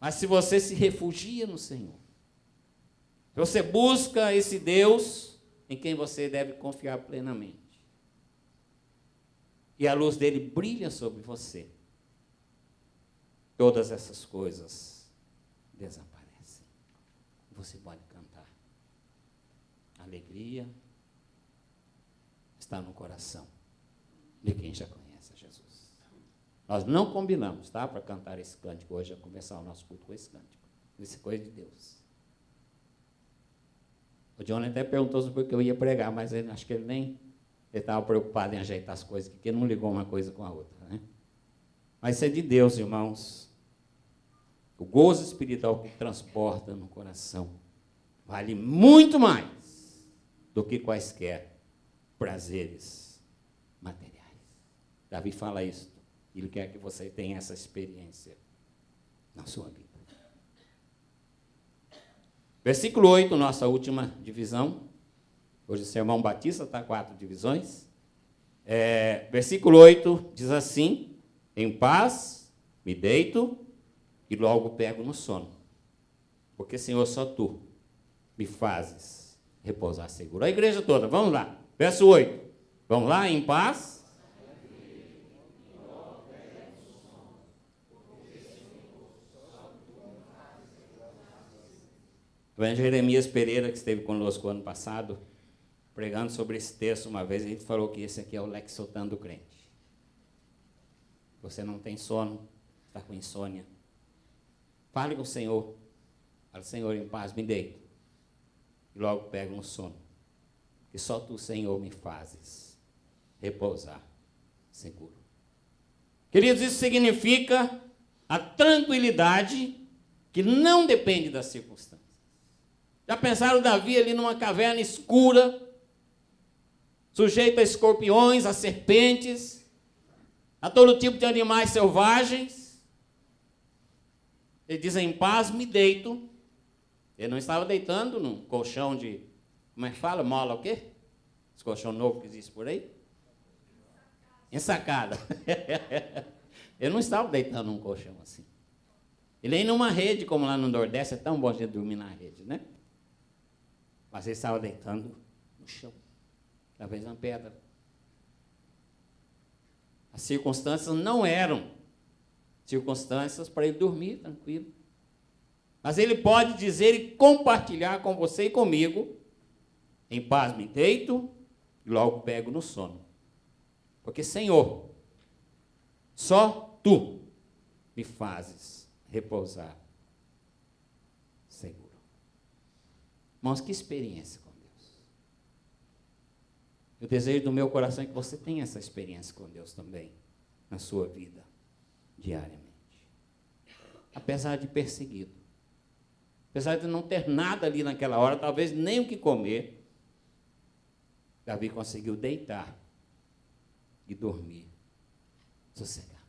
Mas se você se refugia no Senhor, se você busca esse Deus em quem você deve confiar plenamente, e a luz dele brilha sobre você, todas essas coisas desaparecem. Você pode cantar. A alegria está no coração de quem já conhece a Jesus. Nós não combinamos, tá? Para cantar esse cântico hoje, a começar o nosso culto com esse cântico. Isso é coisa de Deus. O John até perguntou sobre o que eu ia pregar, mas acho que ele estava preocupado em ajeitar as coisas, porque não ligou uma coisa com a outra, né? Mas isso é de Deus, irmãos. O gozo espiritual que transporta no coração vale muito mais do que quaisquer prazeres materiais. Davi fala isso. Ele quer que você tenha essa experiência na sua vida. Versículo 8, nossa última divisão. Hoje o sermão batista está 4 divisões. Versículo 8 diz assim: em paz me deito e logo pego no sono. Porque, Senhor, só Tu me fazes repousar seguro. A igreja toda, vamos lá. Verso 8. Vamos lá, em paz. O evangelho Jeremias Pereira, que esteve conosco ano passado, pregando sobre esse texto uma vez, ele falou que esse aqui é o lexotan do crente. Você não tem sono, está com insônia. Fale com o Senhor. Fale, Senhor, em paz me deito. E logo pego no sono. Que só Tu, Senhor, me fazes repousar seguro. Queridos, isso significa a tranquilidade que não depende das circunstâncias. Já pensaram Davi ali numa caverna escura, sujeito a escorpiões, a serpentes, a todo tipo de animais selvagens? Ele diz, em paz me deito. Ele não estava deitando num colchão de, como é que fala? Mola o quê? Esse colchão novo que existe por aí? Ensacada. Ele não estava deitando num colchão assim. Ele nem numa rede, como lá no Nordeste, é tão bom a gente dormir na rede, né? Mas ele estava deitando no chão, talvez na pedra. As circunstâncias não eram circunstâncias para ele dormir tranquilo. Mas ele pode dizer e compartilhar com você e comigo, em paz me deito e logo pego no sono. Porque, Senhor, só Tu me fazes repousar seguro. Irmãos, que experiência com Deus. O desejo do meu coração é que você tenha essa experiência com Deus também, na sua vida, diariamente. Apesar de perseguido, apesar de não ter nada ali naquela hora, talvez nem o que comer, Davi conseguiu deitar e dormir sossegado.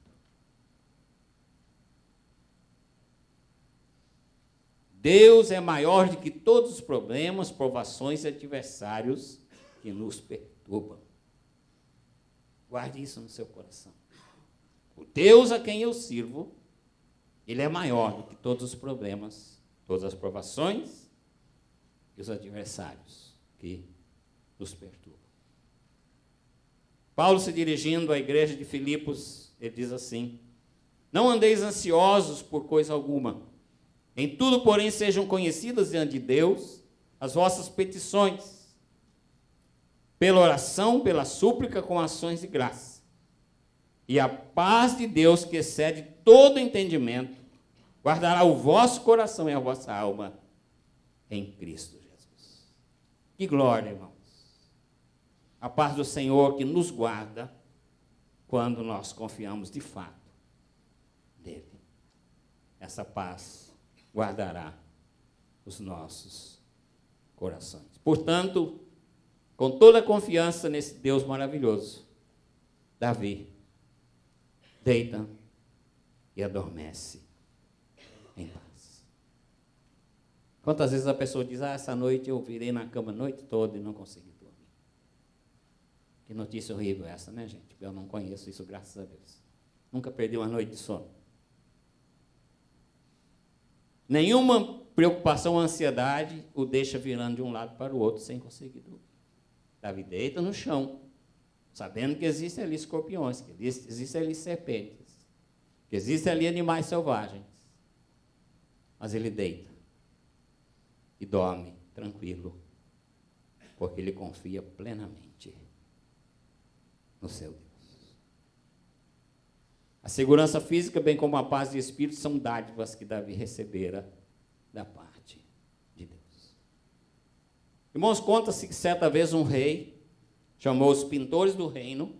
Deus é maior do que todos os problemas, provações e adversários que nos perturbam. Guarde isso no seu coração. O Deus a quem eu sirvo, Ele é maior do que todos os problemas, todas as provações e os adversários que nos perturbam. Paulo, se dirigindo à igreja de Filipos, ele diz assim: não andeis ansiosos por coisa alguma. Em tudo, porém, sejam conhecidas diante de Deus as vossas petições, pela oração, pela súplica, com ações de graça. E a paz de Deus, que excede todo entendimento, guardará o vosso coração e a vossa alma em Cristo Jesus. Que glória, irmãos. A paz do Senhor que nos guarda quando nós confiamos de fato nele. Essa paz guardará os nossos corações. Portanto, com toda a confiança nesse Deus maravilhoso, Davi deita e adormece em paz. Quantas vezes a pessoa diz, essa noite eu virei na cama a noite toda e não consegui dormir. Que notícia horrível essa, né, gente? Eu não conheço isso, graças a Deus. Nunca perdi uma noite de sono. Nenhuma preocupação ou ansiedade o deixa virando de um lado para o outro sem conseguir dormir. Davi deita no chão, sabendo que existem ali escorpiões, que existem ali serpentes, que existem ali animais selvagens. Mas ele deita e dorme tranquilo, porque ele confia plenamente no seu Deus. A segurança física, bem como a paz de espírito, são dádivas que Davi recebera da parte de Deus. Irmãos, conta-se que certa vez um rei chamou os pintores do reino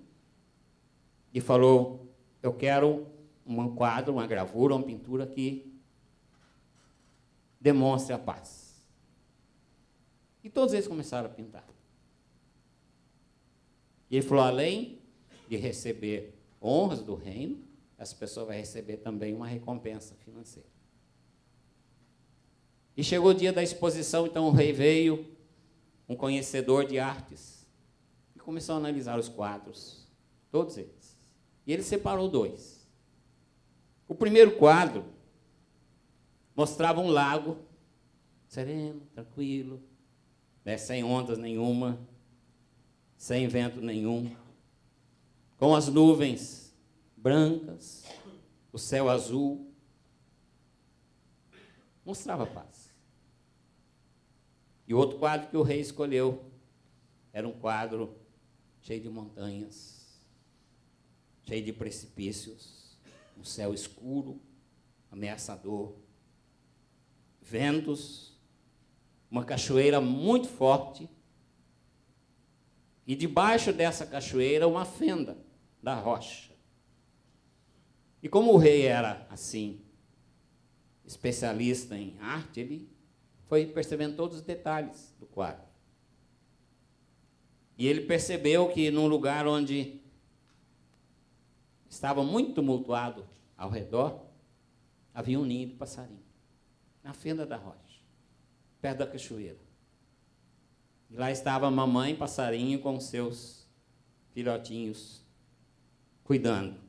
e falou, eu quero um quadro, uma gravura, uma pintura que demonstre a paz. E todos eles começaram a pintar. E ele falou, além de receber honras do reino, essa pessoa vai receber também uma recompensa financeira. E chegou o dia da exposição, então o rei veio, um conhecedor de artes, e começou a analisar os quadros, todos eles. E ele separou 2. O primeiro quadro mostrava um lago sereno, tranquilo, né, sem ondas nenhuma, sem vento nenhum, com as nuvens brancas, o céu azul, mostrava paz. E o outro quadro que o rei escolheu era um quadro cheio de montanhas, cheio de precipícios, um céu escuro, ameaçador, ventos, uma cachoeira muito forte, e debaixo dessa cachoeira uma fenda da rocha. E como o rei era assim, especialista em arte, ele foi percebendo todos os detalhes do quadro. E ele percebeu que num lugar onde estava muito tumultuado ao redor, havia um ninho de passarinho, na fenda da rocha, perto da cachoeira. E lá estava a mamãe passarinho com seus filhotinhos, cuidando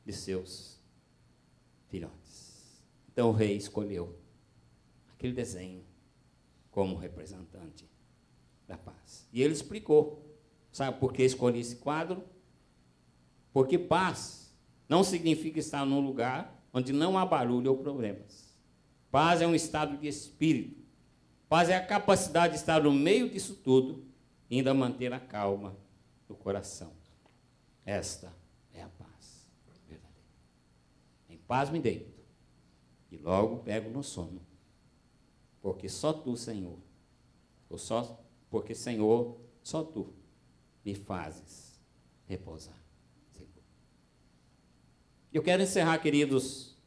de seus filhotes. Então o rei escolheu aquele desenho como representante da paz. E ele explicou, sabe por que escolhi esse quadro? Porque paz não significa estar num lugar onde não há barulho ou problemas. Paz é um estado de espírito. Paz é a capacidade de estar no meio disso tudo e ainda manter a calma do coração. Esta é a paz verdadeira. Em paz me deito e logo pego no sono, porque só tu, Senhor, porque, Senhor, só tu me fazes repousar. Eu quero encerrar, queridos,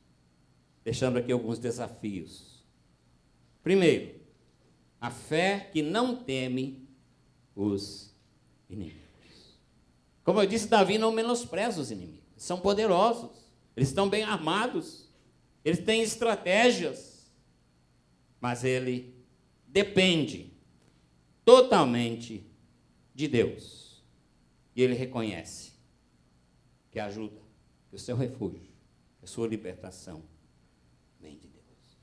deixando aqui alguns desafios. Primeiro, a fé que não teme os inimigos. Como eu disse, Davi não menospreza os inimigos. São poderosos, eles estão bem armados, eles têm estratégias, mas ele depende totalmente de Deus. E ele reconhece que a ajuda, que o seu refúgio, que a sua libertação vem de Deus.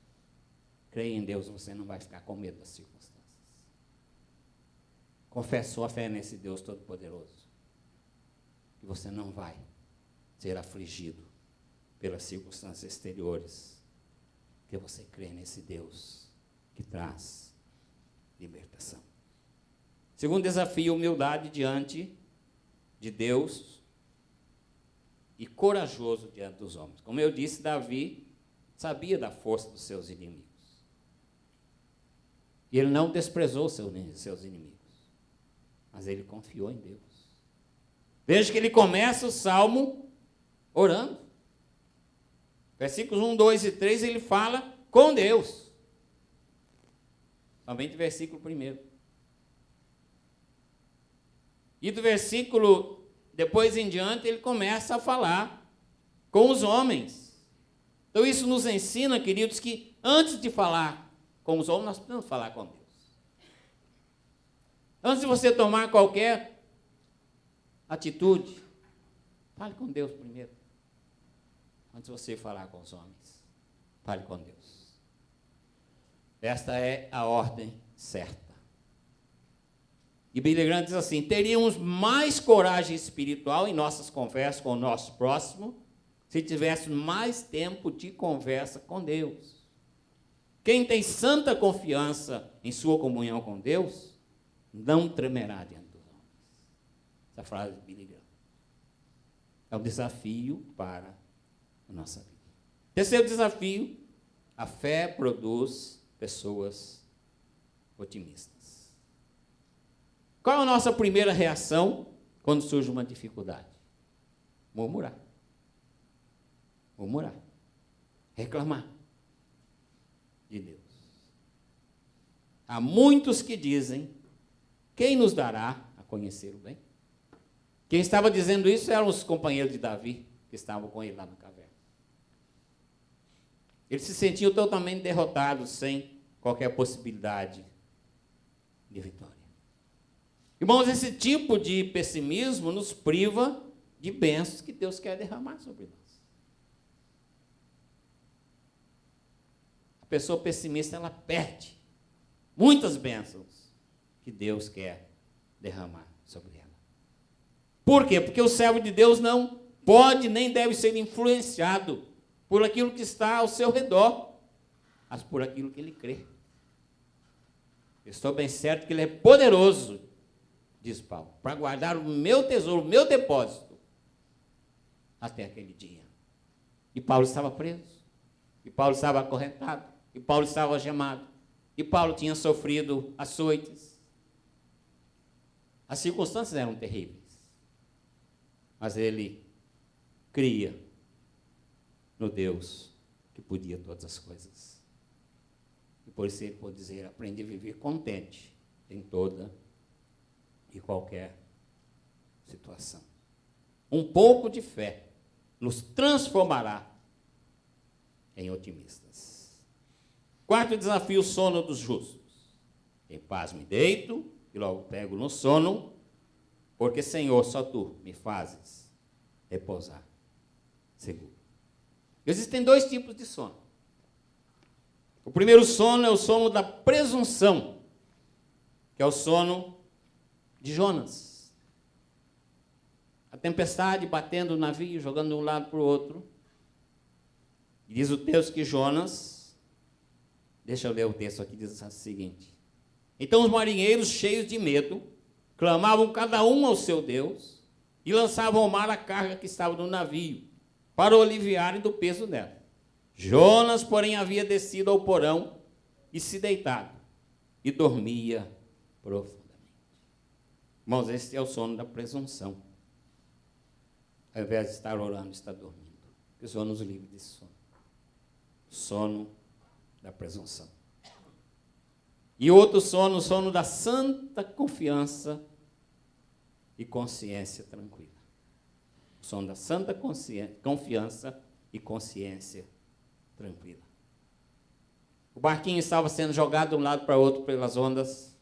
Creia em Deus, você não vai ficar com medo das circunstâncias. Confesse sua fé nesse Deus Todo-Poderoso, que você não vai ser afligido pelas circunstâncias exteriores, que você crê nesse Deus que traz libertação. Segundo desafio, humildade diante de Deus e corajoso diante dos homens. Como eu disse, Davi sabia da força dos seus inimigos. E ele não desprezou seus inimigos, mas ele confiou em Deus. Veja que ele começa o salmo orando. Versículos 1, 2 e 3, ele fala com Deus. Somente versículo 1. E do versículo depois em diante, ele começa a falar com os homens. Então isso nos ensina, queridos, que antes de falar com os homens, nós precisamos falar com Deus. Antes de você tomar qualquer atitude, fale com Deus primeiro. Antes de você falar com os homens, fale com Deus. Esta é a ordem certa. E Billy Graham diz assim: teríamos mais coragem espiritual em nossas conversas com o nosso próximo se tivéssemos mais tempo de conversa com Deus. Quem tem santa confiança em sua comunhão com Deus, não tremerá diante dos homens. Essa frase de Billy Graham. É um desafio para a nossa vida. Terceiro desafio: a fé produz pessoas otimistas. Qual é a nossa primeira reação quando surge uma dificuldade? Murmurar. Murmurar. Reclamar de Deus. Há muitos que dizem: quem nos dará a conhecer o bem? Quem estava dizendo isso eram os companheiros de Davi, que estavam com ele lá na caverna. Eles se sentiam totalmente derrotados, sem qualquer possibilidade de vitória. Irmãos, esse tipo de pessimismo nos priva de bênçãos que Deus quer derramar sobre nós. A pessoa pessimista, ela perde muitas bênçãos que Deus quer derramar sobre ela. Por quê? Porque o servo de Deus não pode nem deve ser influenciado por aquilo que está ao seu redor, mas por aquilo que ele crê. Eu estou bem certo que ele é poderoso, diz Paulo, para guardar o meu tesouro, o meu depósito, até aquele dia. E Paulo estava preso, e Paulo estava acorrentado, e Paulo estava algemado, e Paulo tinha sofrido açoites. As circunstâncias eram terríveis, mas ele cria no Deus que podia todas as coisas. E por isso ele pode dizer: aprendi a viver contente em toda e qualquer situação. Um pouco de fé nos transformará em otimistas. Quarto desafio: o sono dos justos. Em paz me deito e logo pego no sono, porque, Senhor, só Tu me fazes repousar seguro. Existem dois tipos de sono. O primeiro sono é o sono da presunção, que é o sono de Jonas. A tempestade batendo o navio, jogando de um lado para o outro. E diz o texto que Jonas, deixa eu ler o texto aqui, diz o seguinte: então os marinheiros, cheios de medo, clamavam cada um ao seu Deus e lançavam ao mar a carga que estava no navio, para o aliviarem do peso dela. Jonas, porém, havia descido ao porão e se deitado, e dormia profundamente. Irmãos, esse é o sono da presunção. Ao invés de estar orando, está dormindo. Que o Senhor nos livre desse sono. Sono da presunção. E outro sono, o sono da santa confiança e consciência tranquila. O sono da santa confiança e consciência tranquila. O barquinho estava sendo jogado de um lado para o outro pelas ondas.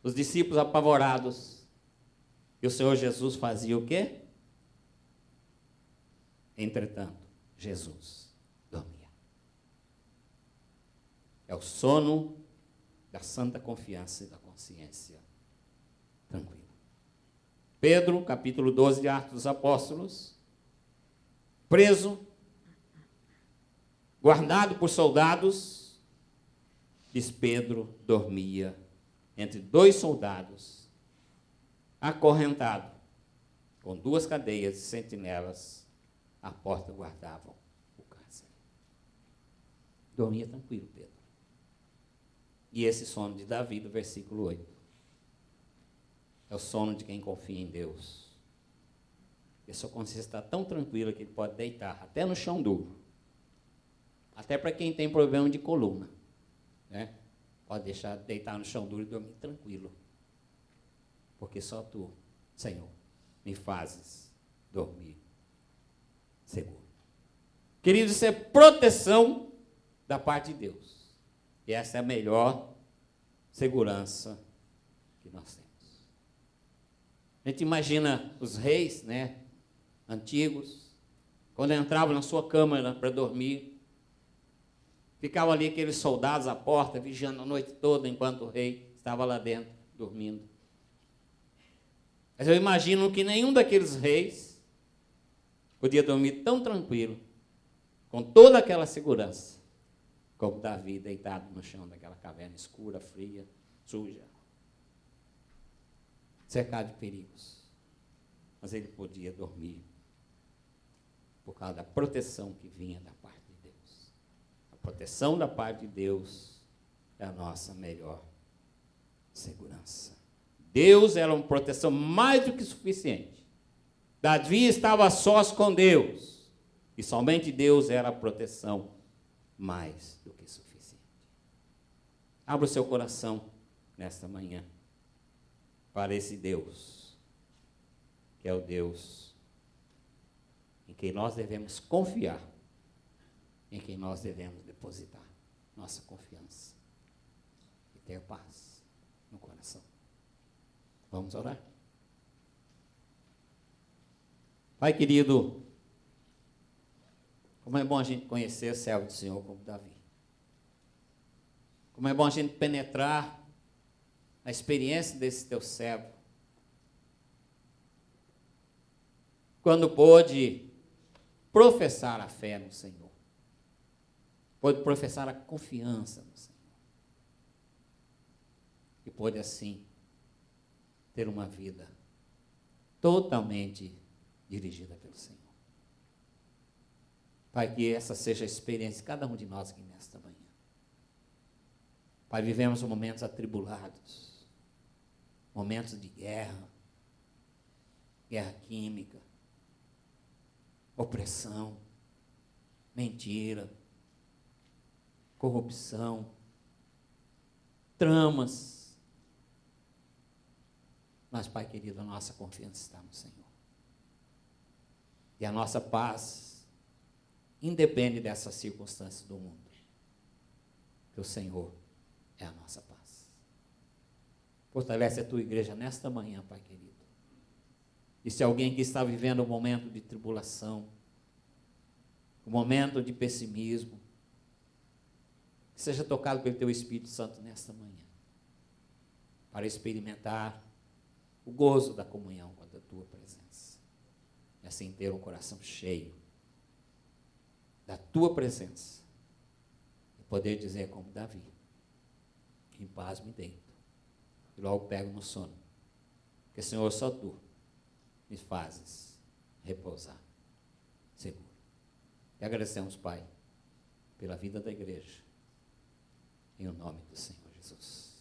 Os discípulos apavorados. E o Senhor Jesus fazia o quê? Entretanto, Jesus dormia. É o sono da santa confiança e da consciência tranquila. Pedro, capítulo 12 de Atos dos Apóstolos, preso, guardado por soldados, diz Pedro, dormia entre dois soldados, acorrentado, com duas cadeias de sentinelas, à porta guardavam o cárcere. Dormia tranquilo, Pedro. E esse sono de Davi, do versículo 8, é o sono de quem confia em Deus. A sua consciência está tão tranquila que ele pode deitar até no chão duro. Até para quem tem problema de coluna, né? Pode deixar deitar no chão duro e dormir tranquilo. Porque só Tu, Senhor, me fazes dormir seguro. Queridos, isso é proteção da parte de Deus. E essa é a melhor segurança que nós temos. A gente imagina os reis, né, antigos, quando entravam na sua câmara para dormir, ficavam ali aqueles soldados à porta, vigiando a noite toda, enquanto o rei estava lá dentro, dormindo. Mas eu imagino que nenhum daqueles reis podia dormir tão tranquilo, com toda aquela segurança, como Davi deitado no chão daquela caverna escura, fria, suja, cercado de perigos. Mas ele podia dormir por causa da proteção que vinha da parte de Deus. A proteção da parte de Deus é a nossa melhor segurança. Deus era uma proteção mais do que suficiente. Davi estava a sós com Deus, e somente Deus era a proteção mais do que suficiente. Abra o seu coração nesta manhã para esse Deus que é o Deus em quem nós devemos confiar, em quem nós devemos depositar nossa confiança e ter paz no coração. Vamos orar? Pai querido, como é bom a gente conhecer o servo do Senhor como Davi. Como é bom a gente penetrar na experiência desse teu servo. Quando pôde professar a fé no Senhor. Pôde professar a confiança no Senhor. E pôde assim ter uma vida totalmente dirigida pelo Senhor. Pai, que essa seja a experiência de cada um de nós aqui nesta manhã. Pai, vivemos momentos atribulados, momentos de guerra, guerra química, opressão, mentira, corrupção, tramas. Mas, Pai querido, a nossa confiança está no Senhor. E a nossa paz independe dessas circunstâncias do mundo. Que o Senhor é a nossa paz. Fortalece a tua igreja nesta manhã, Pai querido. E se alguém que está vivendo um momento de tribulação, um momento de pessimismo, que seja tocado pelo teu Espírito Santo nesta manhã, para experimentar o gozo da comunhão com a tua presença. E assim ter o coração cheio da tua presença. E poder dizer como Davi: em paz me deito, e logo pego no sono, porque, Senhor, só tu me fazes repousar seguro. E agradecemos, Pai, pela vida da igreja, em o nome do Senhor Jesus.